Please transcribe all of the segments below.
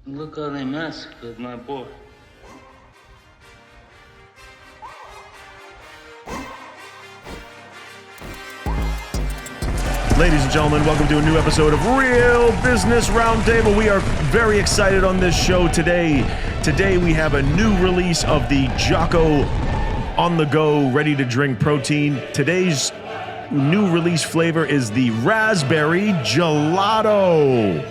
Look how they mess with my boy. Ladies and gentlemen, welcome to a new episode of Real Business Roundtable. We are very excited on this show today. Today we have a new release of the JOCKO on the go, ready to drink protein. Today's new release flavor is the raspberry gelato.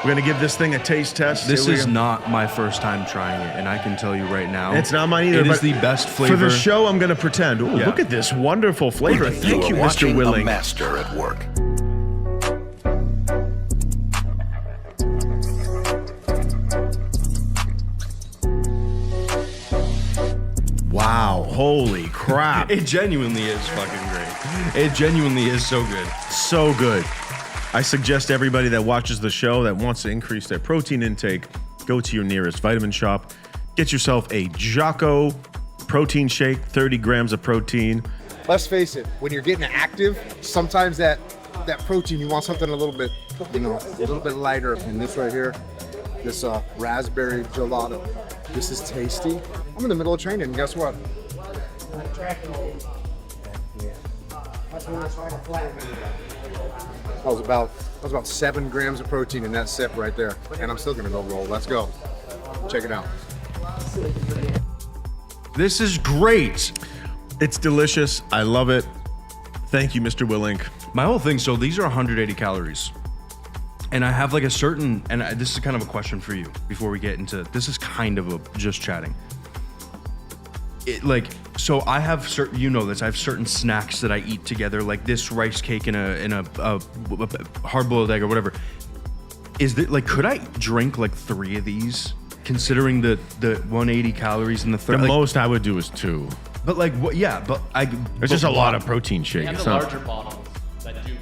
We're gonna give this thing a taste test. This is not my first time trying it, and I can tell you right now, It's not mine either. It is but the best flavor. For the show, I'm gonna pretend. Ooh, Yeah. Look at this wonderful flavor. Thank you, Mr. Willing. A master at work. Wow, holy crap. It genuinely is fucking great. It genuinely is so good. So good. I suggest everybody that watches the show that wants to increase their protein intake, go to your nearest vitamin shop, get yourself a JOCKO protein shake, 30 grams of protein. Let's face it, when you're getting active, sometimes that protein, you want something a little bit, a little bit lighter. And this right here, this raspberry gelato, this is tasty. I'm in the middle of training, and guess what? That was about 7 grams of protein in that sip right there. And I'm still gonna go roll. Let's go. Check it out. This is great. It's delicious. I love it. Thank you, Mr. Willink. My whole thing, so these are 180 calories. And I have like a certain, and this is kind of a question for you before we get into, this is kind of a just chatting. So I have certain, you know this, I have certain snacks that I eat together, like this rice cake and a hard-boiled egg or whatever. Is that like, could I drink like 3 of these, considering the 180 calories and the The most I would do is 2. But like, what? Yeah, but It's just a lot of protein shake. They have It's the not- larger bottles that do.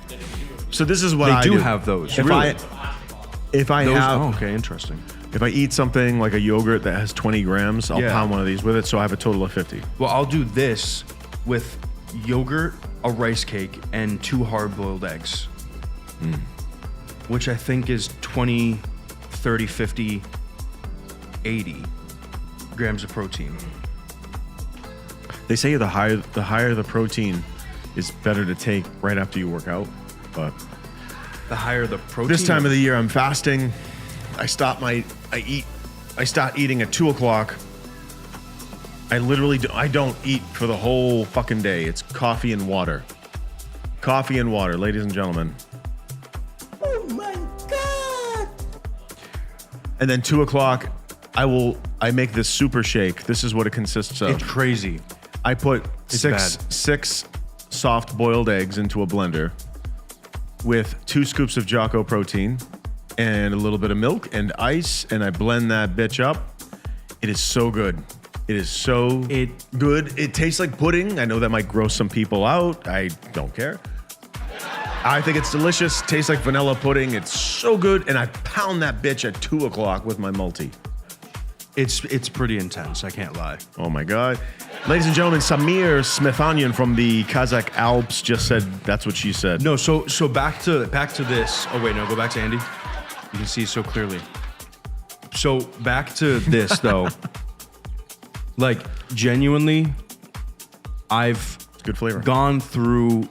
So this is what They I do have those. If Really? if I those, have, okay, interesting. if I eat something like a yogurt that has 20 grams, I'll Yeah. pound one of these with it, so I have a total of 50. Well, I'll do this with yogurt, a rice cake, and 2 hard-boiled eggs. Which I think is 20, 30, 50, 80 grams of protein. They say the higher the protein is better to take right after you work out, but The higher the protein. this time of the year I'm fasting. I start eating at 2 o'clock. I don't eat for the whole fucking day. It's coffee and water. Coffee and water, ladies and gentlemen. Oh my God. And then 2 o'clock, I make this super shake. This is what it consists of. It's crazy. I put It's six soft boiled eggs into a blender with 2 scoops of JOCKO protein and a little bit of milk and ice, and I blend that bitch up. It is so good. It is so good. It tastes like pudding. I know that might gross some people out. I don't care. I think it's delicious. Tastes like vanilla pudding. It's so good, and I pound that bitch at 2 o'clock with my multi. It's pretty intense, I can't lie. Oh my God. Ladies and gentlemen, Samir Smithanian from the Kazakh Alps just said that's what she said. No, so back to this. Oh wait, no, go back to Andy. You can see so clearly. So back to this though. Like genuinely, I've Good flavor. gone through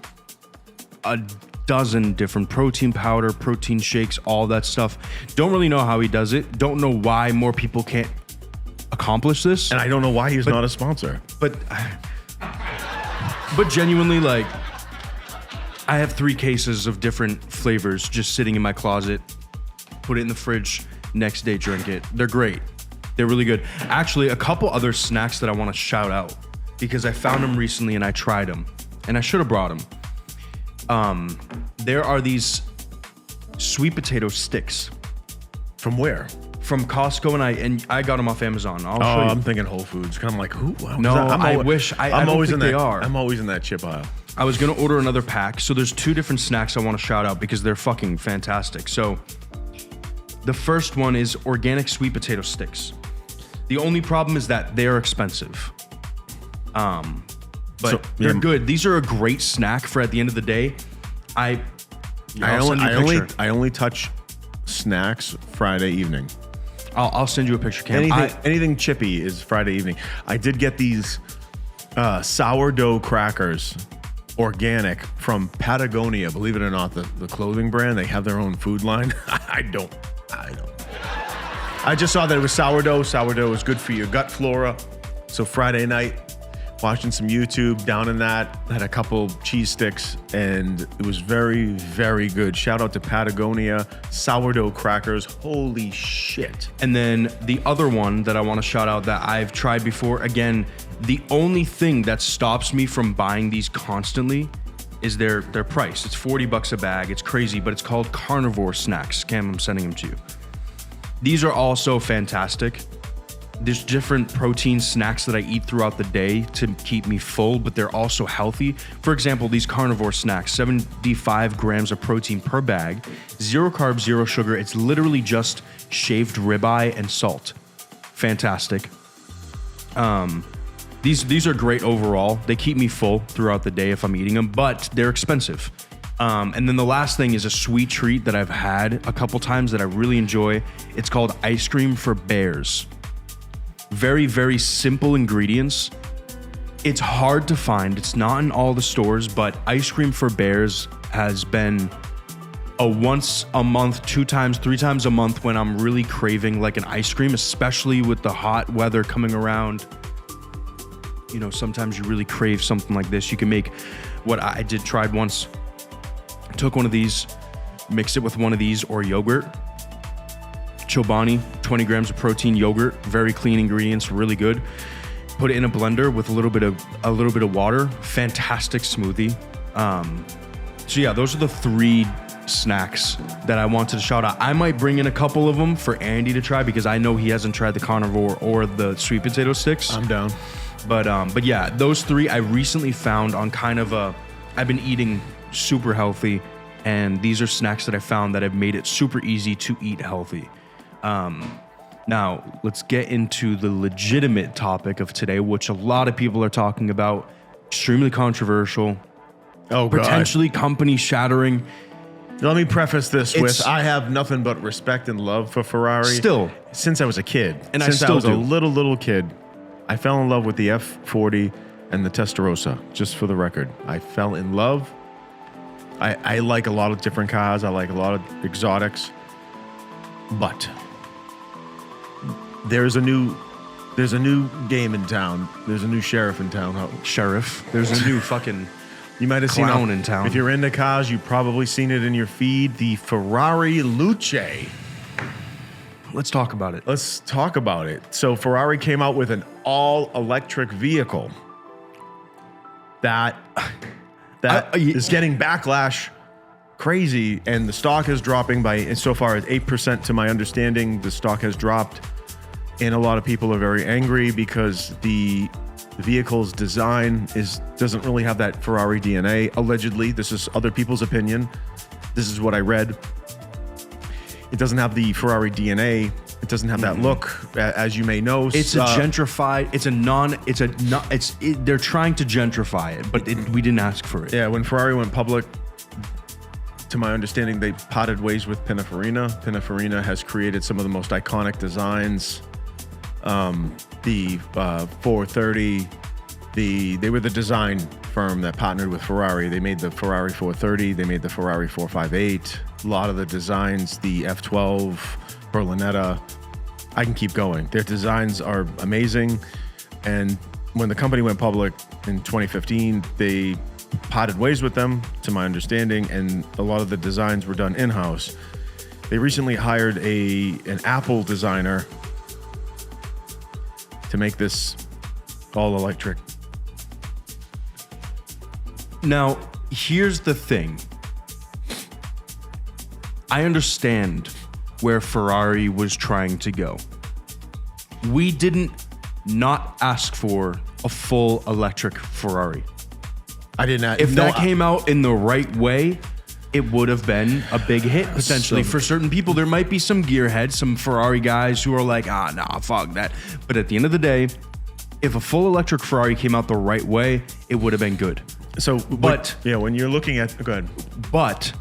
a dozen different protein powder, protein shakes, all that stuff. Don't really know how he does it. Don't know why more people can't accomplish this. And I don't know why he's not a sponsor. But genuinely, like, I have 3 cases of different flavors just sitting in my closet. Put it in the fridge, next day drink it. They're great. They're really good. Actually, a couple other snacks that I want to shout out because I found them recently and I tried them. And I should have brought them. There are these sweet potato sticks. From where? From Costco, and I got them off Amazon. I'll show you. I'm thinking Whole Foods. I'm like, who? Wow. No, I always- wish. I I'm don't always think in they that. are. I'm always in that chip aisle. I was gonna order another pack. So there's 2 different snacks I want to shout out because they're fucking fantastic. So the first one is organic sweet potato sticks. The only problem is that they're expensive. But So, they're yeah. good. These are a great snack for at the end of the day. I only touch snacks Friday evening. I'll send you a picture, Cam. Anything chippy is Friday evening. I did get these sourdough crackers, organic, from Patagonia. Believe it or not, the clothing brand, they have their own food line. I don't. I just saw that it was sourdough. Sourdough is good for your gut flora. So Friday night, watching some YouTube, down in that, had a couple cheese sticks, and it was very, very good. Shout out to Patagonia, sourdough crackers. Holy shit. And then the other one that I want to shout out that I've tried before, again, the only thing that stops me from buying these constantly is their price. It's $40 a bag. It's crazy, but it's called carnivore snacks. Cam, I'm sending them to you. These are also fantastic. There's different protein snacks that I eat throughout the day to keep me full, but they're also healthy. For example, these carnivore snacks, 75 grams of protein per bag, 0 carbs, 0 sugar. It's literally just shaved ribeye and salt. Fantastic. These are great overall. They keep me full throughout the day if I'm eating them, but they're expensive. And then the last thing is a sweet treat that I've had a couple times that I really enjoy. It's called ice cream for bears. Very, very simple ingredients. It's hard to find. It's not in all the stores, but ice cream for bears has been a once a month, 2 times, 3 times a month when I'm really craving like an ice cream, especially with the hot weather coming around. You know, sometimes you really crave something like this. You can make what I tried once. Took one of these, mixed it with one of these or yogurt. Chobani, 20 grams of protein yogurt, very clean ingredients, really good. Put it in a blender with a little bit of water. Fantastic smoothie. So yeah, those are the 3 snacks that I wanted to shout out. I might bring in a couple of them for Andy to try because I know he hasn't tried the carnivore or the sweet potato sticks. I'm down. But yeah, those 3 I recently found on kind of I've been eating super healthy, and these are snacks that I found that have made it super easy to eat healthy. Now let's get into the legitimate topic of today, which a lot of people are talking about. Extremely controversial. Oh, potentially company shattering. Let me preface this with I have nothing but respect and love for Ferrari. Still. Since I was a kid. And since I still was do. a little kid, I fell in love with the F40 and the Testarossa, just for the record. I fell in love. I like a lot of different cars. I like a lot of exotics. But there's a new game in town. There's a new sheriff in town. Sheriff. There's a new fucking you might have seen clown in town. If you're into cars, you've probably seen it in your feed. The Ferrari LUCE. Let's talk about it. Let's talk about it. So Ferrari came out with an all-electric vehicle that is getting backlash crazy, and the stock is dropping by so far as 8%. To my understanding, the stock has dropped, and a lot of people are very angry because the vehicle's design doesn't really have that Ferrari DNA. Allegedly, this is other people's opinion. This is what I read. It doesn't have the Ferrari DNA. It doesn't have that look, as you may know. It's a gentrified. They're trying to gentrify it, but we didn't ask for it. Yeah, when Ferrari went public, to my understanding, they parted ways with Pininfarina. Pininfarina has created some of the most iconic designs. The 430, they were the design firm that partnered with Ferrari. They made the Ferrari 430. They made the Ferrari 458. A lot of the designs, the F12, Berlinetta. I can keep going. Their designs are amazing. And when the company went public in 2015, they parted ways with them, to my understanding, and a lot of the designs were done in-house. They recently hired an Apple designer to make this all electric. Now, here's the thing. I understand where Ferrari was trying to go. We didn't not ask for a full electric Ferrari. I didn't. If that came out in the right way, it would have been a big hit potentially for certain people. There might be some gearheads, some Ferrari guys who are like, nah, fuck that. But at the end of the day, if a full electric Ferrari came out the right way, it would have been good. So, when you're looking at, go ahead. But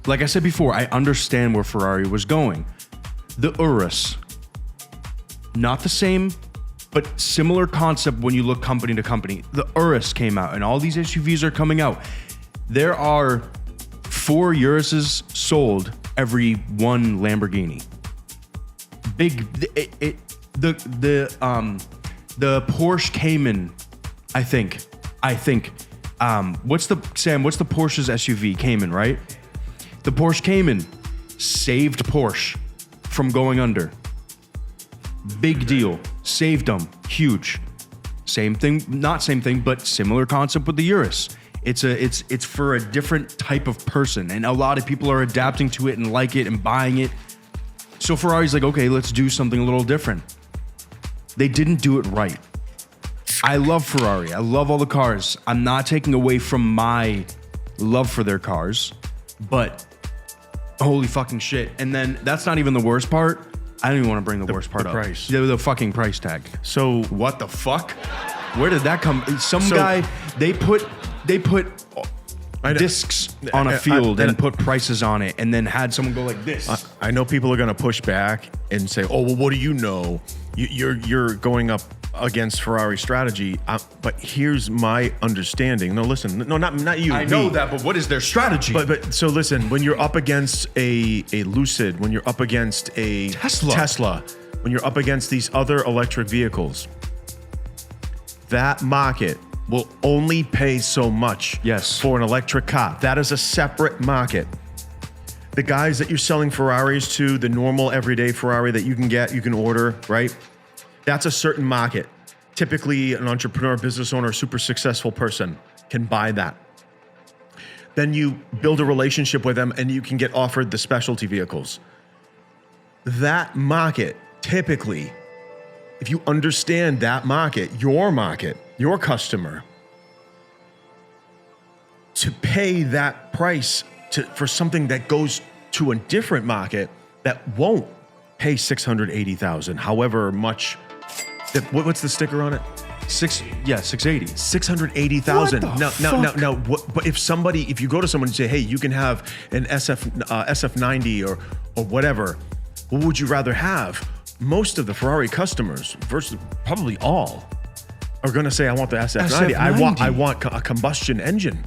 like I said before, I understand where Ferrari was going. The Urus, not the same, but similar concept when you look company to company. The Urus came out, and all these SUVs are coming out. There are 4 Uruses sold every 1 Lamborghini. The Porsche Cayman, I think. What's the Porsche's SUV? Cayman, right? The Porsche Cayman saved Porsche from going under. Big deal. Saved them. Huge. Same thing, not same thing, but similar concept with the Urus. It's for a different type of person, and a lot of people are adapting to it and like it and buying it. So Ferrari's like, okay, let's do something a little different. They didn't do it right. I love Ferrari. I love all the cars. I'm not taking away from my love for their cars, but holy fucking shit. And then that's not even the worst part. I don't even want to bring the worst part up. Price. The fucking price tag. So What the fuck? Where did that come? Some guy, they put discs on a field and put prices on it, and then had someone go like this. I know people are going to push back and say, "Oh, well, what do you know? You're going up against Ferrari strategy." But here's my understanding. No, listen. No, not you. I know that, but what is their strategy? But so listen. When you're up against a Lucid, when you're up against a Tesla, when you're up against these other electric vehicles, that market will only pay so much for an electric car. That is a separate market. The guys that you're selling Ferraris to, the normal everyday Ferrari that you can order, right? That's a certain market. Typically, an entrepreneur, business owner, super successful person can buy that. Then you build a relationship with them and you can get offered the specialty vehicles. That market, typically, if you understand that market, your customer, to pay that price for something that goes to a different market that won't pay $680,000, however much. What's the sticker on it? 680. $680,000. Now. But if you go to someone and say, hey, you can have an SF90 or whatever, what would you rather have? Most of the Ferrari customers, versus probably all, are going to say, I want the SF90. I want a combustion engine.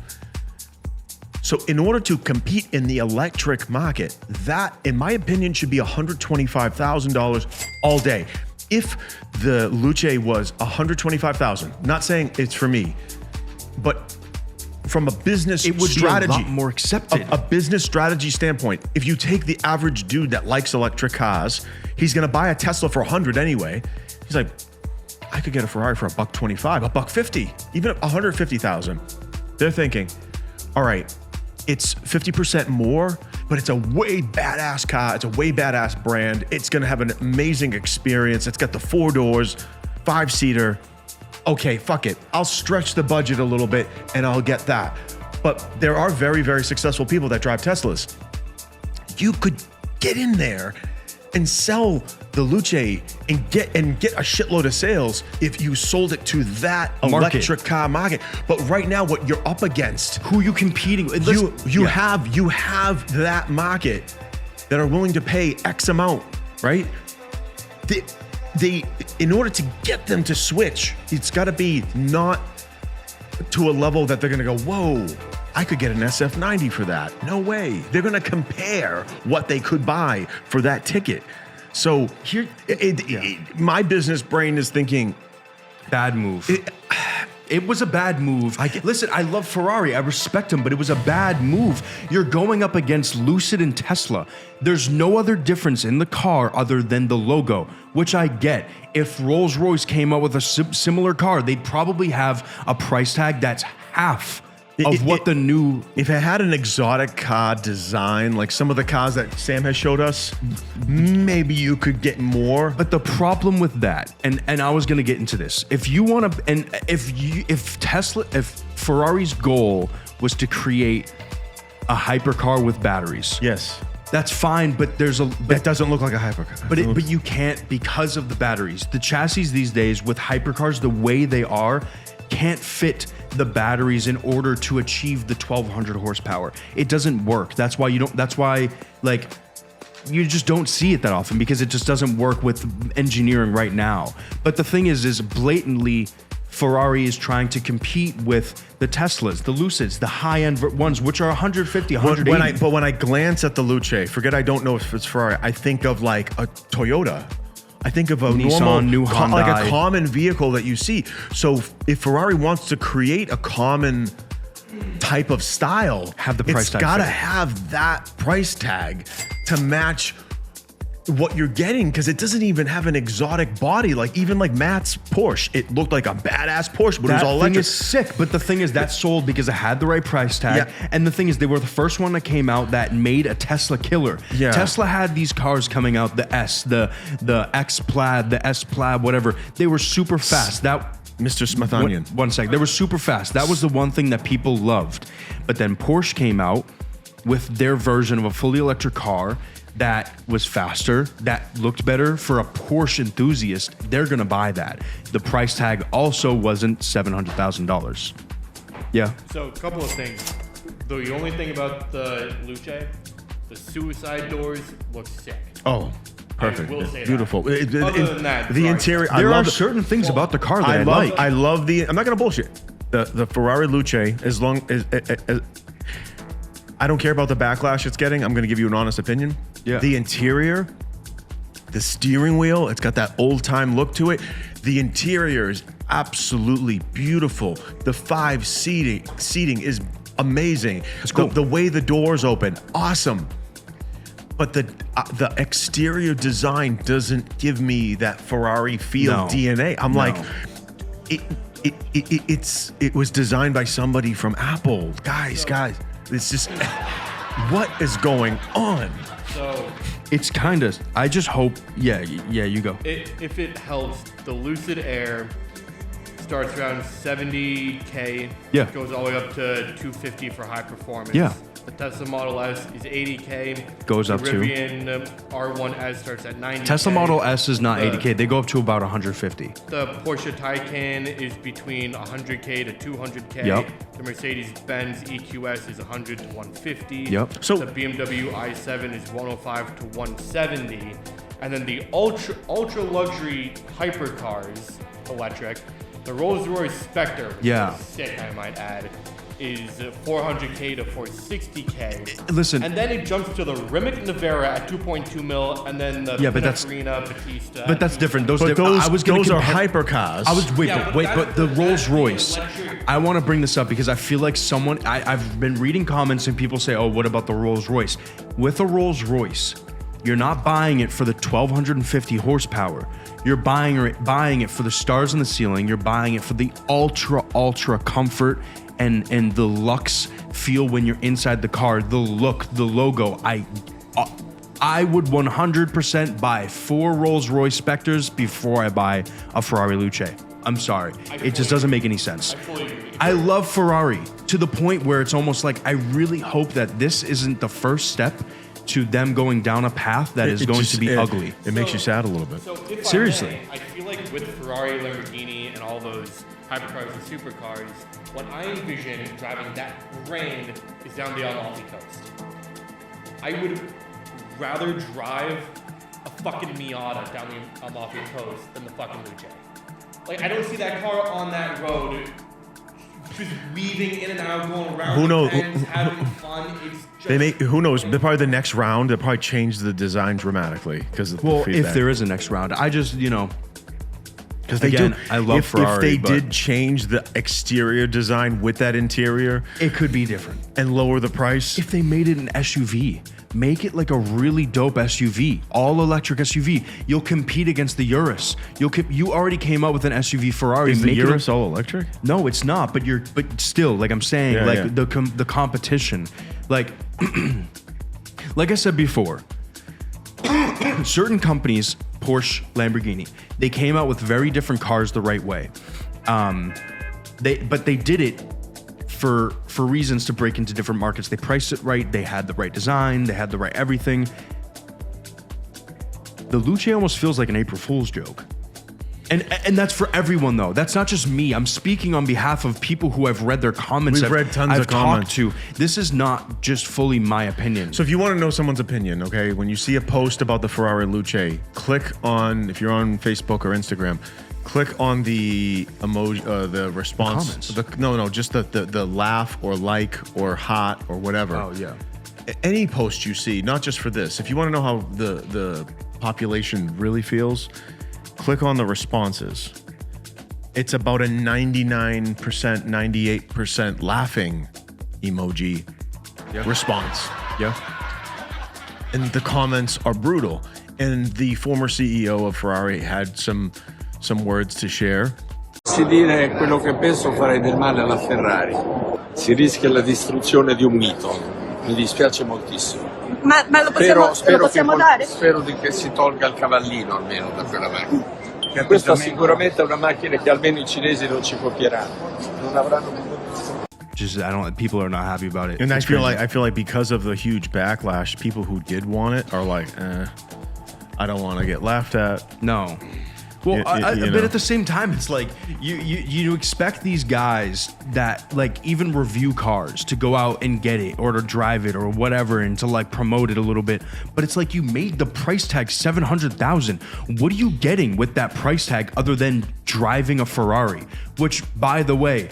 So in order to compete in the electric market, that, in my opinion, should be $125,000 all day. If the LUCE was $125,000, not saying it's for me, but from a business strategy, be a lot more accepted. A business strategy standpoint, if you take the average dude that likes electric cars, he's going to buy a Tesla for $100 anyway. He's like, I could get a Ferrari for $125, $150, even $150,000. They're thinking, all right, it's 50% more, but it's a way badass car. It's a way badass brand. It's going to have an amazing experience. It's got the 4 doors, 5-seater. Okay, fuck it. I'll stretch the budget a little bit and I'll get that. But there are very, very successful people that drive Teslas. You could get in there and sell the LUCE and get a shitload of sales if you sold it to that electric car market. But right now, what you're up against, who are you competing with? You have that market that are willing to pay X amount, right? They in order to get them to switch, it's got to be not to a level that they're going to go, whoa, I could get an SF90 for that. No way. They're going to compare what they could buy for that ticket. So here, my business brain is thinking, bad move. It was a bad move. Listen, I love Ferrari. I respect them, but it was a bad move. You're going up against Lucid and Tesla. There's no other difference in the car other than the logo, which I get. If Rolls-Royce came out with a similar car, they'd probably have a price tag that's half of what the new... If it had an exotic car design, like some of the cars that Sam has showed us, maybe you could get more. But the problem with that, and I was going to get into this, if you want to, and if Ferrari's goal was to create a hypercar with batteries, yes, that's fine. But that doesn't look like a hypercar. But you can't, because of the batteries. The chassis these days with hypercars, the way they are, can't fit the batteries in order to achieve the 1200 horsepower. It doesn't work. That's why like you just don't see it that often, because it just doesn't work with engineering right now. But the thing is blatantly Ferrari is trying to compete with the Teslas, the Luces, the high-end ones, which are 150, 180. But when I glance at the Luce, forget I don't know if it's Ferrari, I think of like a Toyota. I think of a Nissan, normal, new Hyundai. like a common vehicle that you see. So if Ferrari wants to create a common type of style, have the price tag. It's gotta have that price tag to match what you're getting, because it doesn't even have an exotic body. Like even like Matt's Porsche, it looked like a badass Porsche, but it was all thing electric. is sick. But the thing is, that sold because it had the right price tag. Yeah. And the thing is, they were the first one that came out that made a Tesla killer. Yeah. Tesla had these cars coming out, the S, the X Plaid, the S Plaid, whatever. They were super fast. Mr. Smithanian. One sec. They were super fast. That was the one thing that people loved. But then Porsche came out with their version of a fully electric car that was faster, that looked better. For a Porsche enthusiast, they're gonna buy that. The price tag also wasn't $700,000. Yeah. So a couple of things. The only thing about the Luce, the suicide doors look sick. Oh, perfect. I will say that. Beautiful. Other than that, the sorry. interior. There I are love certain things about the car that I like. I love the. I'm not gonna bullshit. The Ferrari Luce, as long as I don't care about the backlash it's getting, I'm gonna give you an honest opinion. Yeah. The interior, the steering wheel, it's got that old time look to it. The interior is absolutely beautiful. The 5 seating is amazing. It's cool. The way the doors open, awesome. But the exterior design doesn't give me that Ferrari feel DNA. I'm like, it was designed by somebody from Apple. Guys, it's just, what is going on? So It's kind of, I just hope, yeah, you go. if it helps, the Lucid Air starts around 70K. Yeah. Goes all the way up to 250 for high performance. Yeah. The Tesla Model S is 80K. Goes up to- The Rivian R1S starts at 90K. Tesla Model S is not The- 80K. They go up to about 150. The Porsche Taycan is between 100K to 200K. Yep. The Mercedes-Benz EQS is 100 to 150. Yep. So- the BMW i7 is 105 to 170. And then the ultra luxury hypercars electric, the Rolls-Royce Spectre, which Yeah. is sick, I might add, is 400K to 460K. Listen. And then it jumps to the Rimac Navara at 2.2 mil, and then the Yeah, but that's- Pininfarina Batista. But that's different. But I was gonna those are compare- hypercars. I was wait, Yeah, but but wait, that's but the the- Rolls that's the Royce. electric- I want to bring this up because I feel like I've been reading comments and people say, "Oh, what about the Rolls Royce?" With a Rolls Royce, you're not buying it for the 1250 horsepower. You're buying it for the stars in the ceiling. You're buying it for the ultra comfort and the luxe feel when you're inside the car. The look, the logo. I would 100% buy 4 Rolls-Royce Spectres before I buy a Ferrari Luce. I'm sorry. It just doesn't make any sense. I love Ferrari to the point where it's almost like I really hope that this isn't the first step to them going down a path that is going to be ugly. It makes you sad a little bit. So if Seriously. I feel like with Ferrari, Lamborghini, and all those hypercars and supercars, what I envision driving that brand is down the Amalfi Coast. I would rather drive a fucking Miata down the Amalfi Coast than the fucking Luce. Like, I don't see that car on that road just weaving in and out, going around Who the knows- bends, having fun. It's just... They make, who knows? Probably the next round, they'll probably change the design dramatically because of the Well, feedback. if there is a next round, I just, Because they again, do. I love Ferrari, If they but- did change the exterior design with that interior it could be different. and lower the price, If they made it an SUV, make it like a really dope SUV, all electric SUV. You'll compete against the Urus. You already came out with an SUV Ferrari. is the Make it a- Urus all electric? No, it's not. But still, like I'm saying, Yeah, like yeah. the competition, like like I said before, certain companies, Porsche, Lamborghini, they came out with very different cars the right way. They did it for reasons to break into different markets. They priced it right. They had the right design. They had the right everything. The Luce almost feels like an April Fool's joke. And that's for everyone though. That's not just me. I'm speaking on behalf of people who have read their comments. We've read tons I've of comments. talked to. This is not just fully my opinion. So if you want to know someone's opinion, okay, when you see a post about the Ferrari Luce, click on, if you're on Facebook or Instagram, click on the emoji, the response. Comments. Just the laugh or like or hot or whatever. Oh yeah. Any post you see, not just for this. If you want to know how the population really feels, click on the responses. It's about a 99%, 98% laughing emoji response. Yeah. And the comments are brutal. And the former CEO of Ferrari had some words to share. Se dire quello che penso farei del male alla Ferrari. Si rischia la distruzione di un mito. Mi dispiace moltissimo. Ma lo possiamo dare? Spero che si tolga il cavallino almeno da quella macchina. Questa sicuramente è una macchina che almeno i cinesi non ci copieranno. Non avranno People are not happy about it. And It's I crazy. feel like because of the huge backlash, people who did want it are like, I don't want to get laughed at. No. Well, You but know. at the same time, it's like you expect these guys that like even review cars to go out and get it or to drive it or whatever and to like promote it a little bit. But it's like you made the price tag $700,000. What are you getting with that price tag other than driving a Ferrari? Which, by the way,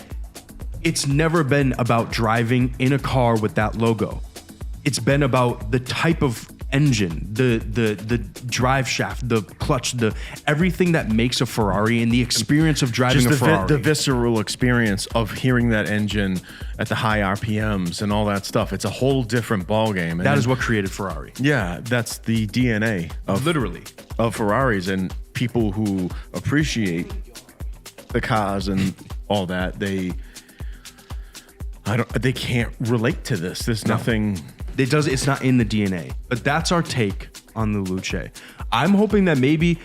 it's never been about driving in a car with that logo. It's been about the type of engine, the drive shaft, the clutch, the everything that makes a Ferrari and the experience of driving Just a Ferrari. the visceral experience of hearing that engine at the high RPMs and all that stuff. It's a whole different ballgame. That is what created Ferrari. Yeah, that's the DNA of Literally. of Ferraris, and people who appreciate the cars and all that, they can't relate to this. There's nothing. It's not in the DNA. But that's our take on the Luce. I'm hoping that maybe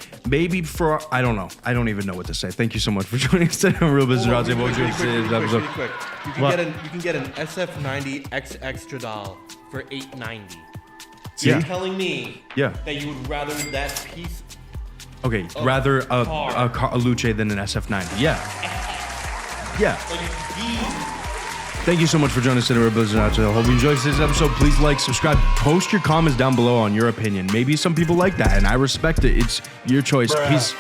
for I don't know. I don't even know what to say. Thank you so much for joining us today on Real Business Roundtable. Really quick. You can get an SF90 X Extra doll for $890. So Yeah. you're telling me Yeah. that you would rather that piece Okay, rather a car. Luce than an SF90. Yeah. Yeah. like these? Thank you so much for joining us today, Real Business Roundtable. Hope you enjoyed this episode. Please like, subscribe, post your comments down below on your opinion. Maybe some people like that, and I respect it. It's your choice. Peace.